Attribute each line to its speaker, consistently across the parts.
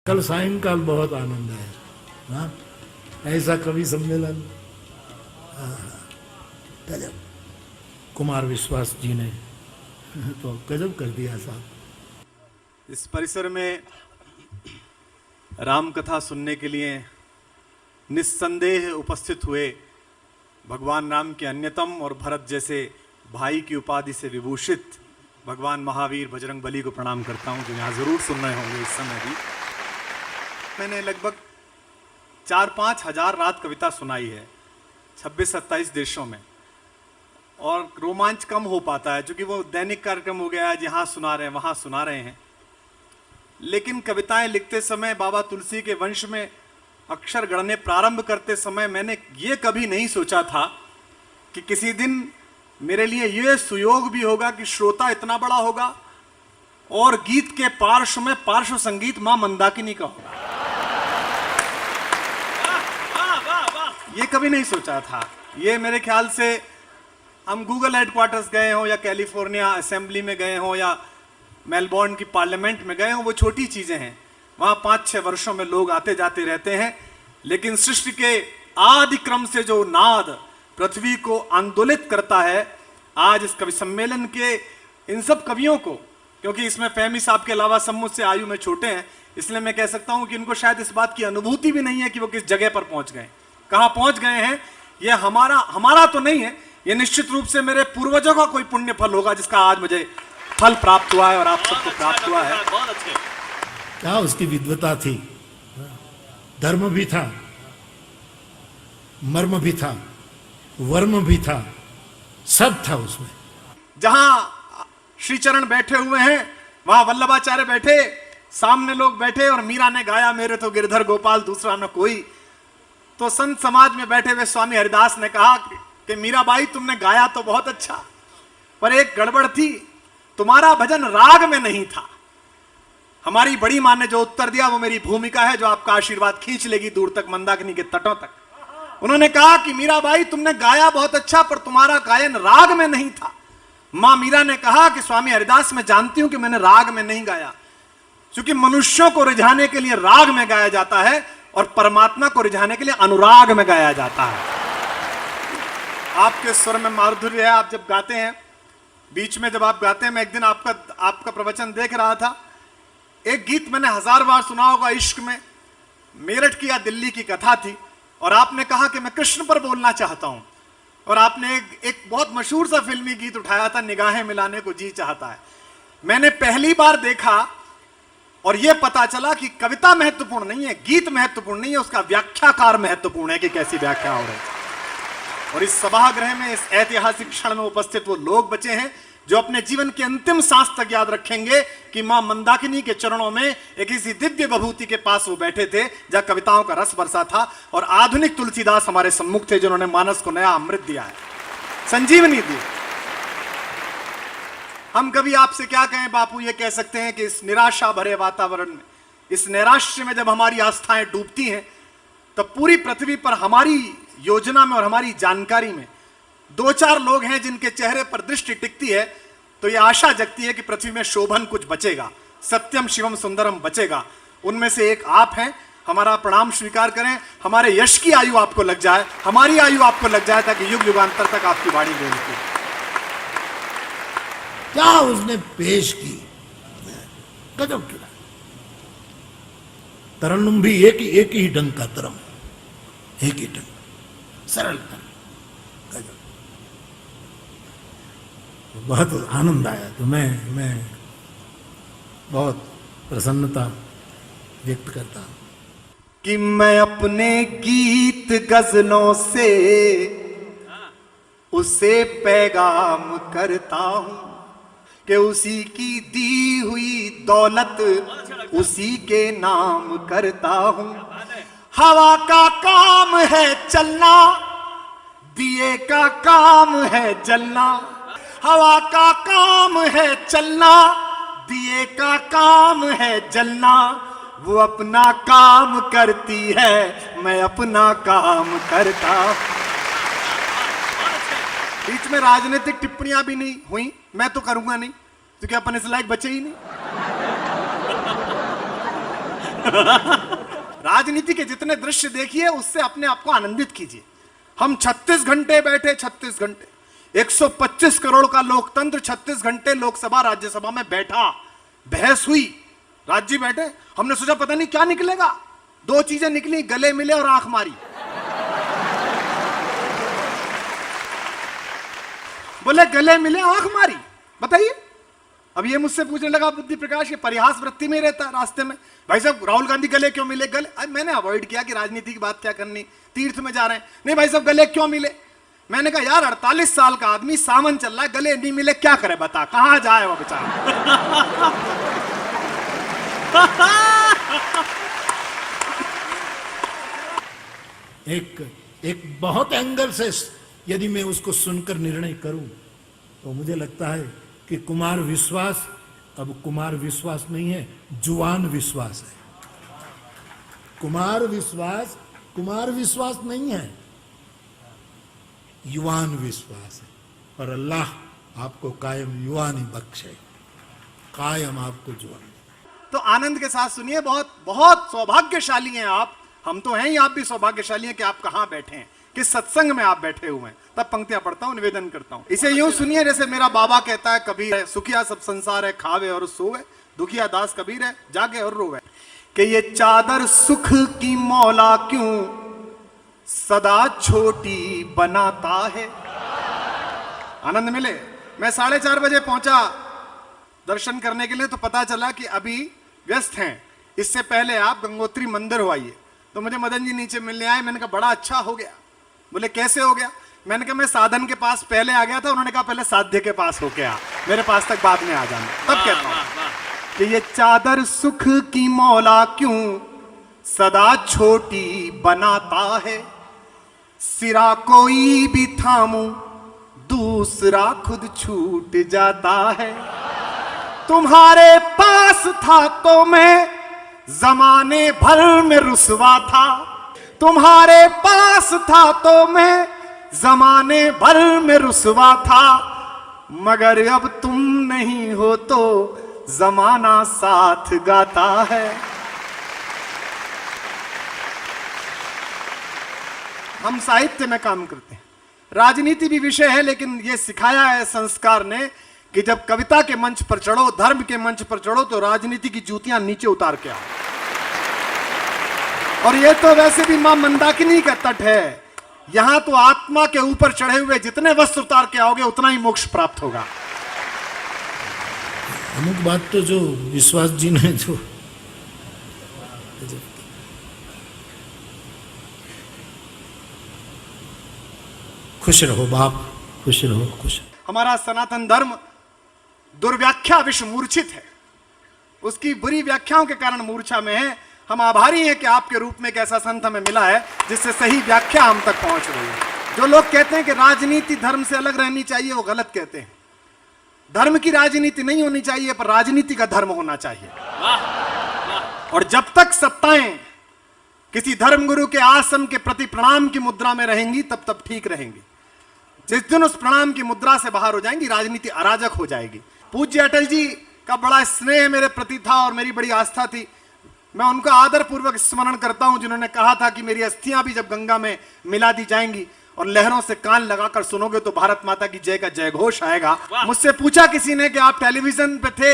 Speaker 1: कल सायंकाल बहुत आनंद आया। हाँ, ऐसा कवि सम्मेलन गजब। कुमार विश्वास जी ने तो गजब कर दिया साहब।
Speaker 2: इस परिसर में राम कथा सुनने के लिए निस्संदेह उपस्थित हुए भगवान राम के अन्यतम और भरत जैसे भाई की उपाधि से विभूषित भगवान महावीर बजरंगबली को प्रणाम करता हूं, जो यहाँ जरूर सुन रहे होंगे इस समय भी। मैंने लगभग 4-5 हजार रात कविता सुनाई है 26-27 देशों में, और रोमांच कम हो पाता है क्योंकि वो दैनिक कार्यक्रम हो गया है, जहाँ सुना रहे हैं वहाँ सुना रहे हैं। लेकिन कविताएं लिखते समय, बाबा तुलसी के वंश में अक्षर गढ़ने प्रारंभ करते समय मैंने ये कभी नहीं सोचा था कि किसी दिन मेरे लिए ये सुयोग भी होगा कि श्रोता इतना बड़ा होगा और गीत के पार्श्व में पार्श्व संगीत मां मंदाकिनी का होगा। ये कभी नहीं सोचा था। ये मेरे ख्याल से हम गूगल हेडक्वार्टर्स गए हों या कैलिफोर्निया असेंबली में गए हों या मेलबोर्न की पार्लियामेंट में गए हों, वो छोटी चीजें हैं। वहां 5-6 वर्षों में लोग आते जाते रहते हैं, लेकिन सृष्टि के आदि क्रम से जो नाद पृथ्वी को आंदोलित करता है, आज इस कवि सम्मेलन के इन सब कवियों को, क्योंकि इसमें फहमी साहब के अलावा सब मुझसे आयु में छोटे हैं, इसलिए मैं कह सकता हूं कि इनको शायद इस बात की अनुभूति भी नहीं है कि वो किस जगह पर पहुंच गए, कहां पहुंच गए हैं। ये हमारा तो नहीं है, ये निश्चित रूप से मेरे पूर्वजों का कोई पुण्य फल होगा जिसका आज मुझे फल प्राप्त हुआ है और आप सबको प्राप्त हुआ है।
Speaker 3: बहुत अच्छे।
Speaker 1: क्या उसकी विद्वता थी, धर्म भी था, मर्म भी था, वर्म भी था, सब था उसमें।
Speaker 2: जहां श्री चरण बैठे हुए हैं वहां वल्लभाचार्य बैठे, सामने लोग बैठे और मीरा ने गाया मेरे तो गिरधर गोपाल दूसरा न कोई। तो संत समाज में बैठे हुए स्वामी हरिदास ने कहा कि मीराबाई तुमने गाया तो बहुत अच्छा, पर एक गड़बड़ थी, तुम्हारा भजन राग में नहीं था। हमारी बड़ी मां ने जो उत्तर दिया वो मेरी भूमिका है, जो आपका आशीर्वाद खींच लेगी दूर तक, मंदाकिनी के तटों तक। उन्होंने कहा कि मीराबाई तुमने गाया बहुत अच्छा, पर तुम्हारा गायन राग में नहीं था। मां मीरा ने कहा कि स्वामी हरिदास मैं जानती हूं कि मैंने राग में नहीं गाया, क्योंकि मनुष्यों को रिझाने के लिए राग में गाया जाता है और परमात्मा को रिझाने के लिए अनुराग में गाया जाता है। आपके स्वर में माधुर्य है, आप जब गाते हैं, बीच में जब आप गाते हैं, मैं एक दिन आपका प्रवचन देख रहा था। एक गीत मैंने 1000 बार सुना होगा, इश्क में मेरठ की या दिल्ली की कथा थी, और आपने कहा कि मैं कृष्ण पर बोलना चाहता हूं, और आपने एक बहुत मशहूर सा फिल्मी गीत उठाया था, निगाहें मिलाने को जी चाहता है। मैंने पहली बार देखा और यह पता चला कि कविता महत्वपूर्ण नहीं है, गीत महत्वपूर्ण नहीं है, उसका व्याख्याकार महत्वपूर्ण है कि कैसी व्याख्या हो रही है। और इस सभागृह में, इस ऐतिहासिक क्षण में उपस्थित वो लोग बचे हैं जो अपने जीवन के अंतिम सांस तक याद रखेंगे कि मां मंदाकिनी के चरणों में एक ऐसी दिव्य विभूति के पास वो बैठे थे जहां कविताओं का रस बरसा था, और आधुनिक तुलसीदास हमारे सम्मुख थे जिन्होंने मानस को नया अमृत दिया है, संजीवनी दी। हम कभी आपसे क्या कहें बापू, ये कह सकते हैं कि इस निराशा भरे वातावरण में, इस नैराश्य में जब हमारी आस्थाएं डूबती हैं, तब पूरी पृथ्वी पर हमारी योजना में और हमारी जानकारी में 2-4 लोग हैं जिनके चेहरे पर दृष्टि टिकती है, तो यह आशा जगती है कि पृथ्वी में शोभन कुछ बचेगा, सत्यम शिवम सुंदरम बचेगा। उनमें से एक आप हैं। हमारा प्रणाम स्वीकार करें, हमारे यश की आयु आपको लग जाए, हमारी आयु आपको लग जाए, ताकि युग युगांतर तक आपकी वाणी बोलती।
Speaker 1: क्या उसने पेश की, गजब किया। तरन्नुम भी एक ही ढंग का तरम, एक ही ढंग, सरल तरम, गजब। बहुत आनंद आया। तो मैं बहुत प्रसन्नता व्यक्त करता हूं
Speaker 2: कि मैं अपने गीत गजलों से उसे पैगाम करता हूं कि उसी की दी हुई दौलत उसी के नाम करता हूं। हवा का काम है चलना, दिए का काम है जलना। हवा का काम है चलना, दिए का काम है जलना। वो अपना काम करती है, मैं अपना काम करता। बीच में राजनीतिक टिप्पणियां भी नहीं हुई, मैं तो करूंगा नहीं, क्योंकि अपन इस लायक बचे ही नहीं। राजनीति के जितने दृश्य देखिए उससे अपने आप को आनंदित कीजिए। हम 36 घंटे बैठे, 36 घंटे, 125 करोड़ का लोकतंत्र 36 घंटे लोकसभा राज्यसभा में बैठा, बहस हुई, राज्य बैठे। हमने सोचा पता नहीं क्या निकलेगा, दो चीजें निकली, गले मिले और आंख मारी। बोले गले मिले आंख मारी, बताइए। अब ये मुझसे पूछने लगा बुद्धि प्रकाश, ये परिहास वृत्ति में रहता है रास्ते में, भाई साहब राहुल गांधी गले क्यों मिले? गले मैंने अवॉइड किया कि राजनीति की बात क्या करनी, तीर्थ में जा रहे हैं। नहीं भाई साहब गले क्यों मिले? मैंने कहा यार 48 साल का आदमी, सावन चल रहा है, गले नहीं मिले क्या करे बता, कहां जाए वो बेचारा।
Speaker 1: एक बहुत एंगल से यदि मैं उसको सुनकर निर्णय करूं तो मुझे लगता है कि कुमार विश्वास अब कुमार विश्वास नहीं है, जुआन विश्वास है। कुमार विश्वास नहीं है, युवान विश्वास है। और अल्लाह आपको कायम युवानी बख्शे, कायम आपको जुआन।
Speaker 2: तो आनंद के साथ सुनिए, बहुत बहुत सौभाग्यशाली हैं आप, हम तो हैं ही, आप भी सौभाग्यशाली हैं कि आप कहां बैठे हैं, किस सत्संग में आप बैठे हुए हैं। तब पंक्तियां पढ़ता हूं, निवेदन करता हूं। इसे यूं सुनिए जैसे मेरा बाबा कहता है, कबीर, सुखिया सब संसार है, खावे और सोवे, दुखिया दास कबीर है, जागे और रोवे। कि ये चादर सुख की मौला क्यों सदा छोटी बनाता है। आनंद मिले। मैं 4:30 बजे पहुंचा दर्शन करने के लिए, तो पता चला कि अभी व्यस्त हैं, इससे पहले आप गंगोत्री मंदिर हो आइए। तो मुझे मदन जी नीचे मिलने आए, मैंने कहा बड़ा अच्छा हो गया। बोले कैसे हो गया? मैंने कहा मैं साधन के पास पहले आ गया था, उन्होंने कहा पहले साध्य के पास होके आ, मेरे पास तक बाद में आ जाना। तब कहता हूं कि ये चादर सुख की मौला क्यों सदा छोटी बनाता है, सिरा कोई भी थामू दूसरा खुद छूट जाता है। तुम्हारे पास था तो मैं जमाने भर में रुसवा था, तुम्हारे पास था तो मैं जमाने भर में रुसवा था, मगर अब तुम नहीं हो तो जमाना साथ गाता है। हम साहित्य में काम करते हैं, राजनीति भी विषय है, लेकिन यह सिखाया है संस्कार ने कि जब कविता के मंच पर चढ़ो, धर्म के मंच पर चढ़ो, तो राजनीति की जूतियां नीचे उतार के आओ। और यह तो वैसे भी मां मंदाकिनी का तट है, यहां तो आत्मा के ऊपर चढ़े हुए जितने वस्त्र उतार के आओगे उतना ही मोक्ष प्राप्त होगा।
Speaker 1: अमुक बात तो जो विश्वास जी ने जो खुश रहो बाप, खुश रहो, खुश।
Speaker 2: हमारा सनातन धर्म दुर्व्याख्या विश्व मूर्छित है, उसकी बुरी व्याख्याओं के कारण मूर्छा में है। हम आभारी हैं कि आपके रूप में एक ऐसा संत हमें मिला है जिससे सही व्याख्या हम तक पहुंच रही है। जो लोग कहते हैं कि राजनीति धर्म से अलग रहनी चाहिए, वो गलत कहते हैं। धर्म की राजनीति नहीं होनी चाहिए, पर राजनीति का धर्म होना चाहिए। और जब तक सत्ताएं किसी धर्मगुरु के आसन के प्रति प्रणाम की मुद्रा में रहेंगी, तब तब ठीक रहेंगी। जिस दिन उस प्रणाम की मुद्रा से बाहर हो जाएंगी, राजनीति अराजक हो जाएगी। पूज्य अटल जी का बड़ा स्नेह मेरे प्रति था और मेरी बड़ी आस्था थी। मैं उनका आदर पूर्वक स्मरण करता हूं, जिन्होंने कहा था कि मेरी अस्थियां भी जब गंगा में मिला दी जाएंगी और लहरों से कान लगाकर सुनोगे तो भारत माता की जय का जय घोष आएगा। मुझसे पूछा किसी ने कि आप टेलीविजन पे थे,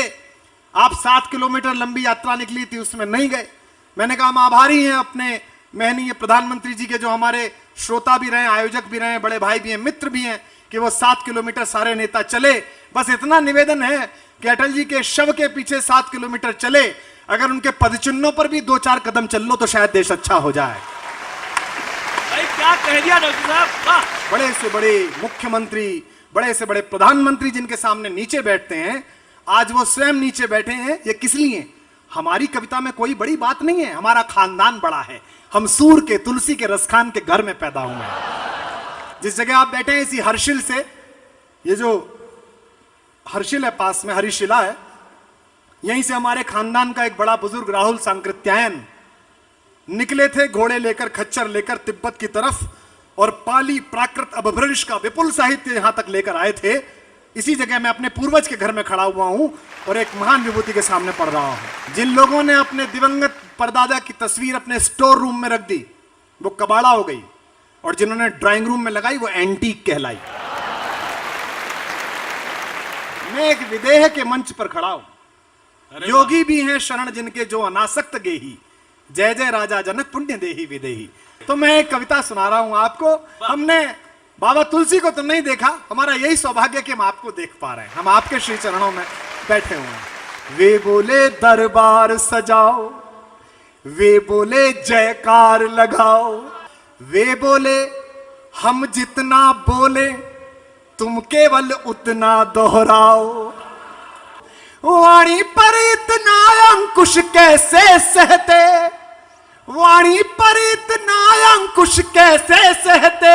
Speaker 2: आप 7 किलोमीटर लंबी यात्रा निकली थी, उसमें नहीं गए। मैंने कहा हम आभारी हैं अपने महनीय प्रधानमंत्री जी के, जो हमारे श्रोता भी रहे, आयोजक भी रहे, बड़े भाई भी हैं, मित्र भी हैं, कि वो 7 किलोमीटर सारे नेता चले। बस इतना निवेदन है कि अटल जी के शव के पीछे 7 किलोमीटर चले, अगर उनके पदचिन्हों पर भी 2-4 कदम चल लो तो शायद देश अच्छा हो जाए।
Speaker 3: भाई क्या कह दिया डॉक्टर साहब।
Speaker 2: बड़े से बड़े मुख्यमंत्री, बड़े से बड़े प्रधानमंत्री जिनके सामने नीचे बैठते हैं, आज वो स्वयं नीचे बैठे हैं। ये किस लिए? हमारी कविता में कोई बड़ी बात नहीं है, हमारा खानदान बड़ा है। हम सूर के, तुलसी के, रसखान के घर में पैदा हुए हैं। जिस जगह आप बैठे हैं, इसी हर्षिल से, ये जो हर्षिल है पास में, हरिशिला है, यहीं से हमारे खानदान का एक बड़ा बुजुर्ग राहुल सांकृत्यायन निकले थे घोड़े लेकर, खच्चर लेकर तिब्बत की तरफ, और पाली, प्राकृत, अपभ्रंश का विपुल साहित्य यहां तक लेकर आए थे। इसी जगह मैं अपने पूर्वज के घर में खड़ा हुआ हूं और एक महान विभूति के सामने पढ़ रहा हूं। जिन लोगों ने अपने दिवंगत परदादा की तस्वीर अपने स्टोर रूम में रख दी, वो कबाड़ा हो गई, और जिन्होंने ड्राइंग रूम में लगाई वो एंटीक कहलाई। मैं एक विदेह के मंच पर खड़ा हूं। योगी भी हैं शरण जिनके जो अनासक्त गेही, जय जय राजा जनक पुण्य देही विदेही। तो मैं एक कविता सुना रहा हूं आपको। हमने बाबा तुलसी को तो नहीं देखा, हमारा यही सौभाग्य कि हम आपको देख पा रहे हैं, हम आपके श्री चरणों में बैठे हुए हैं। वे बोले दरबार सजाओ, वे बोले जयकार लगाओ, वे बोले हम जितना बोले तुम केवल उतना दोहराओ। वाणी पर इतना अंकुश कैसे सहते, वाणी पर इतना अंकुश कैसे सहते,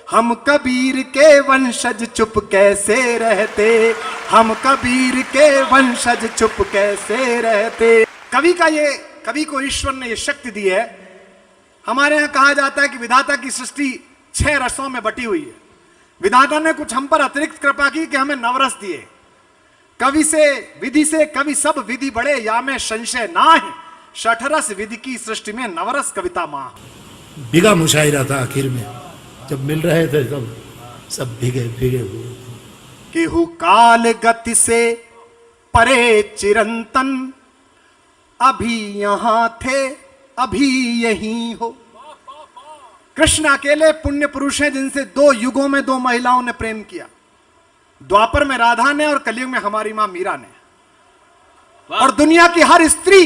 Speaker 2: हम कबीर के वंशज चुप कैसे रहते, हम कबीर के वंशज चुप कैसे रहते। कवि को ईश्वर ने यह शक्ति दी है। हमारे यहां कहा जाता है कि विधाता की सृष्टि 6 रसों में बटी हुई है। विधाता ने कुछ हम पर अतिरिक्त कृपा की कि हमें नवरस दिए। कवि से विधि से कवि सब विधि बड़े, या में संशय ना है, शठरस विधि की सृष्टि में नवरस कविता मां।
Speaker 1: भीगा मुशायरा था आखिर में, जब मिल रहे थे तब सब भीगे भीगे हुए।
Speaker 2: केहू काल गति से परे चिरंतन, अभी यहां थे अभी यहीं हो। कृष्ण अकेले पुण्य पुरुष हैं जिनसे 2 युगों में 2 महिलाओं ने प्रेम किया। द्वापर में राधा ने और कलयुग में हमारी मां मीरा ने। और दुनिया की हर स्त्री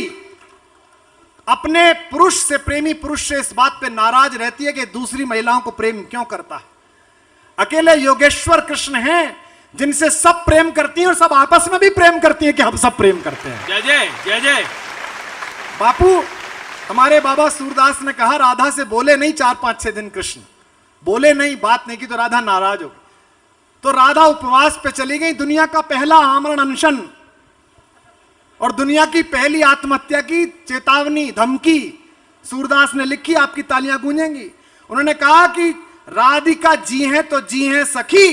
Speaker 2: अपने पुरुष से, प्रेमी पुरुष से इस बात पे नाराज रहती है कि दूसरी महिलाओं को प्रेम क्यों करता है। अकेले योगेश्वर कृष्ण हैं जिनसे सब प्रेम करती हैं और सब आपस में भी प्रेम करती हैं कि हम सब प्रेम करते हैं।
Speaker 3: जय जय जय जय।
Speaker 2: बापू, हमारे बाबा सूरदास ने कहा राधा से बोले नहीं 4-5-6 दिन कृष्ण, बोले नहीं, बात नहीं की तो राधा नाराज हो गई। तो राधा उपवास पे चली गई। दुनिया का पहला आमरण अनशन और दुनिया की पहली आत्महत्या की चेतावनी, धमकी सूरदास ने लिखी। आपकी तालियां गूंजेंगी। उन्होंने कहा कि राधिका जी हैं तो जी हैं सखी,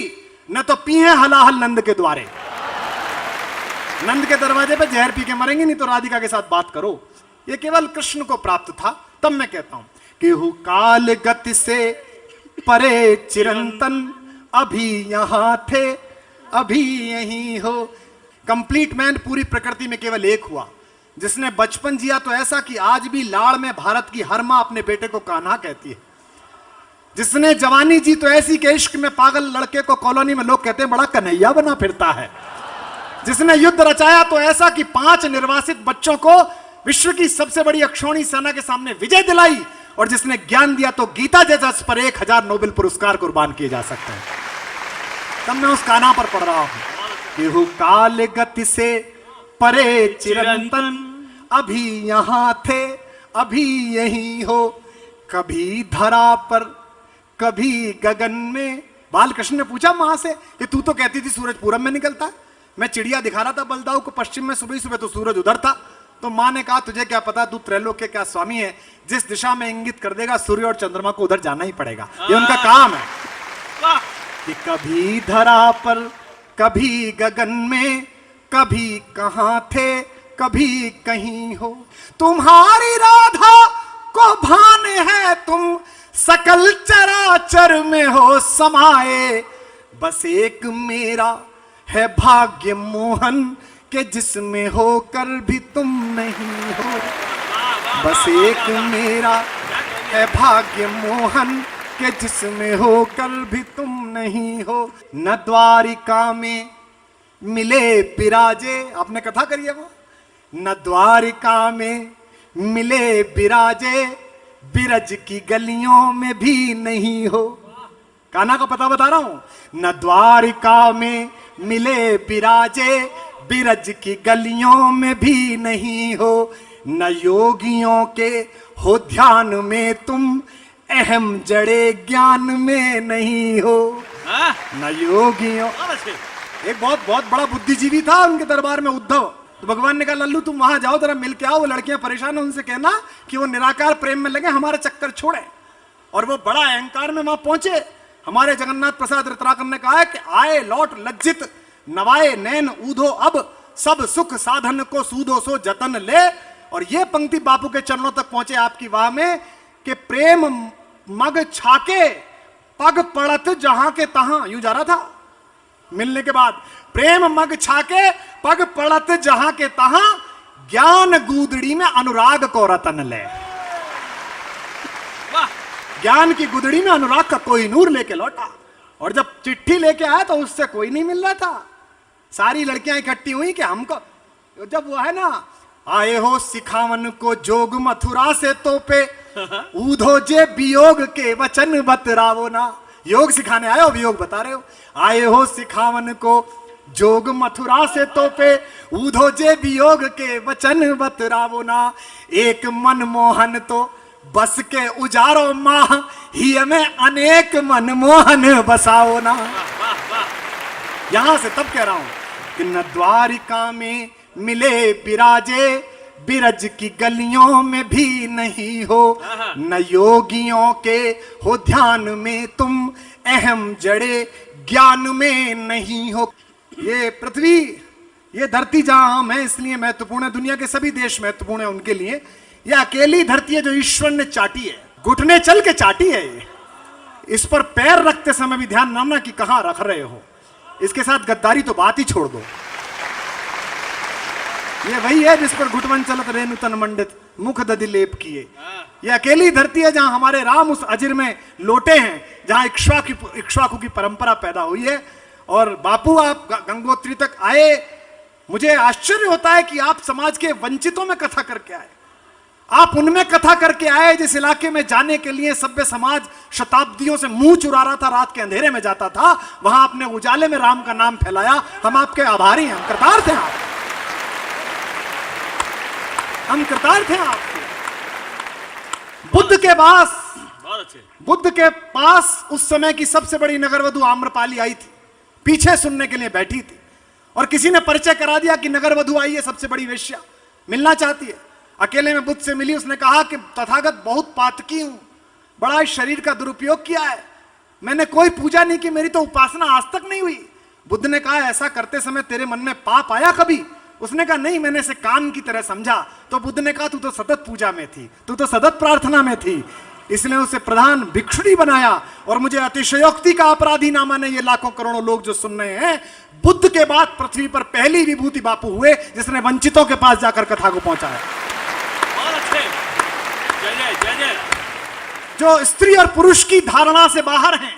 Speaker 2: न तो पी हैं हलाहल नंद के द्वारे। नंद के दरवाजे पे जहर पी के मरेंगे, नहीं तो राधिका के साथ बात करो। ये केवल कृष्ण को प्राप्त था। तब मैं कहता हूं कि हु काल गति से परे चिरंतन, अभी यहां थे अभी यहीं हो। कंप्लीट मैन पूरी प्रकृति में केवल एक हुआ जिसने बचपन जिया तो ऐसा कि आज भी लाड़ में भारत की हर मां अपने बेटे को कान्हा कहती है। जिसने जवानी जी तो ऐसी कि इश्क में पागल लड़के को कॉलोनी में लोग कहते हैं बड़ा कन्हैया बना फिरता है। जिसने युद्ध रचाया तो ऐसा कि 5 निर्वासित बच्चों को विश्व की सबसे बड़ी अक्षौणी सेना के सामने विजय दिलाई। और जिसने ज्ञान दिया तो गीता जैसा पर 1000 नोबेल पुरस्कार कुर्बान किए जा सकते हैं। तब मैं उस कान्हा पर पढ़ रहा हूं कि हु काल गति से परे चिरंतन, अभी यहां थे अभी यहीं हो। कभी धरा पर कभी गगन में। बालकृष्ण ने पूछा मां से कि तू तो कहती थी सूरज पूरब में निकलता है, मैं चिड़िया दिखा रहा था बलदाऊ को पश्चिम में, सुबह सुबह तो सूरज उधर था। तो मां ने कहा तुझे क्या पता, तू त्रैलोक के क्या स्वामी है, जिस दिशा में इंगित कर देगा सूर्य और चंद्रमा को उधर जाना ही पड़ेगा, ये उनका काम है। कि कभी धरा पर कभी गगन में, कभी कहां थे कभी कहीं हो। तुम्हारी राधा को भान है तुम सकल चराचर में हो समाये। बस एक मेरा है भाग्य मोहन के जिसमें होकर भी तुम नहीं हो। बस एक मेरा है भाग्य मोहन के जिसमें होकर भी तुम नहीं हो। न द्वारिका में मिले बिराजे, आपने कथा करी है वो। न द्वारिका में मिले बिराजे, बिरज की गलियों में भी नहीं हो। कान्हा का पता बता रहा हूं। न द्वारिका में मिले बिराजे, बिरज की गलियों में भी नहीं हो। न योगियों के हो ध्यान में तुम, अहम जड़े ज्ञान में नहीं हो। न योगियों। एक बहुत बड़ा बुद्धिजीवी था उनके दरबार में उद्धव। तो भगवान ने कहा लल्लू तुम वहां जाओ, जरा मिल के आओ, वो लड़कियां परेशान है, उनसे कहना कि वो निराकार प्रेम में लगे, हमारा चक्कर छोड़े। और वो बड़ा अहंकार में वहां पहुंचे। हमारे जगन्नाथ प्रसाद रत्नाकर ने कहा है कि आए लौट लज्जित, नवाए नैन ऊधो अब, सब सुख साधन को सूदो सो जतन ले। और ये पंक्ति बापू के चरणों तक पहुंचे आपकी वाह में कि प्रेम मग छाके पग पड़त जहां के तहां, यूं जा रहा था मिलने के बाद, प्रेम मग छाके पग पड़त जहां के तहां, ज्ञान गुदड़ी में अनुराग को रतन ले।
Speaker 3: वाह,
Speaker 2: ज्ञान की गुदड़ी में अनुराग का कोई नूर लेके लौटा, और जब चिट्ठी लेके आया तो उससे कोई नहीं मिल रहा था। सारी लड़कियां इकट्ठी हुई कि हमको, जब वो है ना, आए हो सिखावन को जोग मथुरा से तोपे, ऊधो जे वियोग के वचन बतरावो ना। योग सिखाने आए हो, वियोग बता रहे हो। आए हो सिखावन को जोग मथुरा से तोपे, ऊधो जे वियोग के वचन बतरावो ना। एक मनमोहन तो बस के उजारो माह, ही में अनेक मनमोहन बसाओ ना। यहां से तब कह रहा हूं कि न द्वारिका में मिले बिराजे, बिरज की गलियों में भी नहीं हो, न योगियों के हो ध्यान में तुम, अहम जड़े ज्ञान में नहीं हो। ये पृथ्वी, ये धरती जहां हम हैं इसलिए महत्वपूर्ण है, दुनिया के सभी देश महत्वपूर्ण है उनके लिए। ये अकेली धरती है जो ईश्वर ने चाटी है, घुटने चल के चाटी है ये। इस पर पैर रखते समय भी ध्यान रखना कि कहां रख रहे हो। इसके साथ गद्दारी तो बात ही छोड़ दो। ये वही है जिस पर घुटवन चलत रेणु तन मंडित, मुख दधि लेप किए। ये अकेली धरती है जहां हमारे राम उस अजिर में लोटे हैं, जहां इक्ष्वाकु की परंपरा पैदा हुई है। और बापू आप गंगोत्री तक आए, मुझे आश्चर्य होता है कि आप समाज के वंचितों में कथा करके आए। आप उनमें कथा करके आए जिस इलाके में जाने के लिए सभ्य समाज शताब्दियों से मुंह चुरा रहा था, रात के अंधेरे में जाता था। वहां आपने उजाले में राम का नाम फैलाया। हम आपके आभारी हैं, हम कृतार्थ थे आप, हम कृतार्थ थे आपके। बुद्ध के पास,
Speaker 3: बहुत अच्छे,
Speaker 2: बुद्ध के पास उस समय की सबसे बड़ी नगरवधु आम्रपाली आई थी, पीछे सुनने के लिए बैठी थी, और किसी ने परिचय करा दिया कि नगरवधु आई है, सबसे बड़ी वेश्या, मिलना चाहती है। अकेले में बुद्ध से मिली, उसने कहा कि तथागत बहुत पातकी हूं, बड़ा इस शरीर का दुरुपयोग किया है, मैंने कोई पूजा नहीं की, मेरी तो उपासना आज तक नहीं हुई। बुद्ध ने कहा ऐसा करते समय तेरे मन में पाप आया कभी? उसने कहा नहीं, मैंने इसे काम की तरह समझा। तो बुद्ध ने कहा तू तो सतत पूजा में थी, तू तो सतत प्रार्थना में थी, इसलिए उसे प्रधान भिक्षुणी बनाया। और मुझे अतिशयोक्ति का अपराधी ना माने ये लाखों करोड़ों लोग जो सुन रहे हैं, बुद्ध के बाद पृथ्वी पर पहली विभूति बापू हुए जिसने वंचितों के पास जाकर कथा को पहुंचाया।
Speaker 3: बहुत अच्छे, जय जय जय जय।
Speaker 2: जो स्त्री और पुरुष की धारणा से बाहर हैं,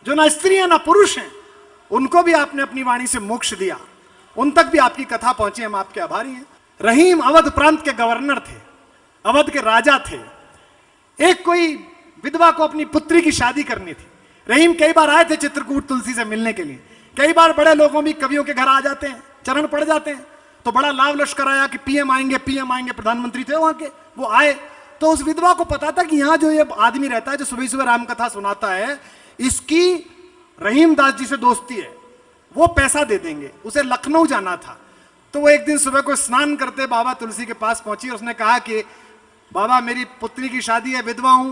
Speaker 2: जो ना स्त्री है ना पुरुष हैं, उनको भी आपने अपनी वाणी से मोक्ष दिया, उन तक भी आपकी कथा पहुंची। हम आपके आभारी हैं। रहीम अवध प्रांत के गवर्नर थे, अवध के राजा थे। एक कोई विधवा को अपनी पुत्री की शादी करनी थी। रहीम कई बार आए थे चित्रकूट तुलसी से मिलने के लिए। कई बार बड़े लोगों भी कवियों के घर आ जाते हैं, चरण पड़ जाते हैं, तो बड़ा लाभ लश्कर आया कि पीएम आएंगे, पीएम आएंगे। प्रधानमंत्री थे वहां के, वो आए तो उस विधवा को पता था कि यहाँ जो ये आदमी रहता है जो सुबह सुबह राम कथा सुनाता है, इसकी रहीम दास जी से दोस्ती है, वो पैसा दे देंगे। उसे लखनऊ जाना था, तो वो एक दिन सुबह को स्नान करते बाबा तुलसी के पास पहुंची। उसने कहा कि बाबा मेरी पुत्री की शादी है, विधवा हूं।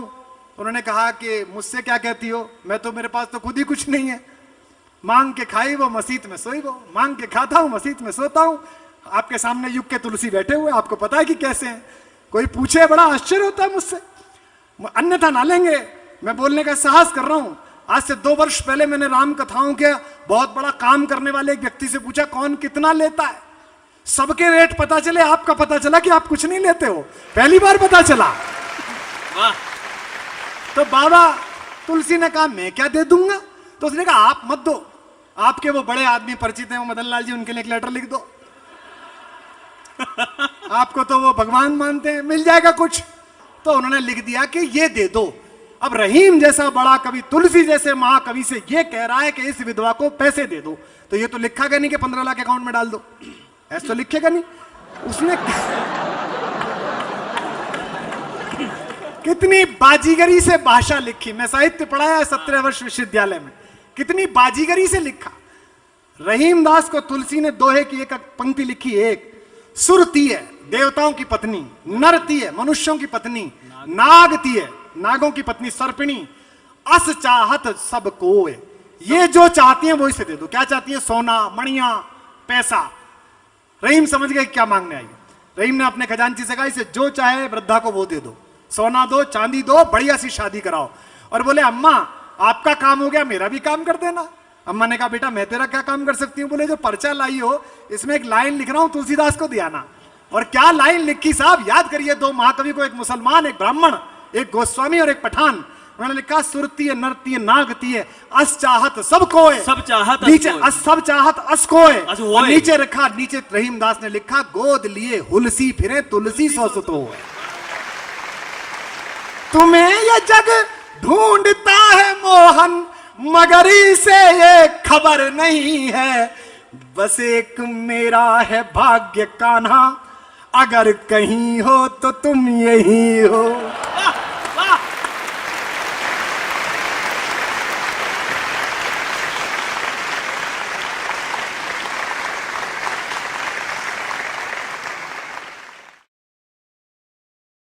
Speaker 2: उन्होंने कहा कि मुझसे क्या कहती हो, मैं तो, मेरे पास तो खुद ही कुछ नहीं है। मांग के खाई वो मसीत में सोई वो, मांग के खाता हूं मसीत में सोता हूं। आपके सामने युग के तुलसी बैठे हुए, आपको पता है कि कैसे हैं। कोई पूछे बड़ा आश्चर्य होता है मुझसे, अन्यथा ना लेंगे। मैं बोलने का साहस कर रहा हूं। आज से 2 वर्ष पहले मैंने राम कथाओं के बहुत बड़ा काम करने वाले एक व्यक्ति से पूछा कौन कितना लेता है। सबके रेट पता चले, आपका पता चला कि आप कुछ नहीं लेते हो, पहली बार पता चला।
Speaker 3: वाह।
Speaker 2: तो बाबा तुलसी ने कहा मैं क्या दे दूंगा? तो उसने कहा आप मत दो, आपके वो बड़े आदमी परिचित हैं, वो मदन लाल जी, उनके लिए एक लेटर लिख दो। आपको तो वो भगवान मानते हैं, मिल जाएगा कुछ। तो उन्होंने लिख दिया कि ये दे दो। अब रहीम जैसा बड़ा कवि तुलसी जैसे महाकवि से ये कह रहा है कि इस विधवा को पैसे दे दो, तो ये तो लिखा गया नहीं कि 15 लाख अकाउंट में डाल दो, ऐसा तो लिखेगा नहीं। उसने कितनी बाजीगरी से भाषा लिखी। मैं साहित्य पढ़ाया है 17 वर्ष विश्वविद्यालय में, कितनी बाजीगरी से लिखा। रहीम दास को तुलसी ने दोहे की एक पंक्ति लिखी, एक सुरती है देवताओं की पत्नी, नरती है मनुष्यों की पत्नी, नागती है नागों की पत्नी, सर्पिणी, अस चाहत सब को, ये जो चाहती हैं वो इसे दे दो। क्या चाहती है? सोना, मणिया, पैसा। रहीम समझ गए क्या मांगने आई। रहीम ने अपने खजांची से कहा इसे जो चाहे वृद्धा को वो दे दो, सोना दो, चांदी दो, बढ़िया सी शादी कराओ। और बोले अम्मा आपका काम हो गया, मेरा भी काम कर देना। अम्मा ने कहा बेटा मैं तेरा क्या काम कर सकती हूँ? बोले जो पर्चा लाई हो इसमें एक लाइन लिख रहा हूं, तुलसीदास को दिया ना। और क्या लाइन लिखी साहब, याद करिए, दो महाकवि को, एक मुसलमान, एक ब्राह्मण, एक गोस्वामी और एक पठान। उन्होंने लिखा सुरतीय नरतीय नागतीय अस चाहत सब कोय,
Speaker 3: सब चाहत
Speaker 2: नीचे
Speaker 3: अस कोय।
Speaker 2: सब चाहत अस कोय,
Speaker 3: अस
Speaker 2: और
Speaker 3: होय।
Speaker 2: नीचे रखा, नीचे रहीमदास ने लिखा गोद लिए हुलसी फिरे तुलसी सो सुतो होय। तुम्हें ये जग ढूंढता है मोहन, मगर इसे ये खबर नहीं है, बस एक मेरा है भाग्य कान्हा, अगर कहीं हो तो तुम यही हो।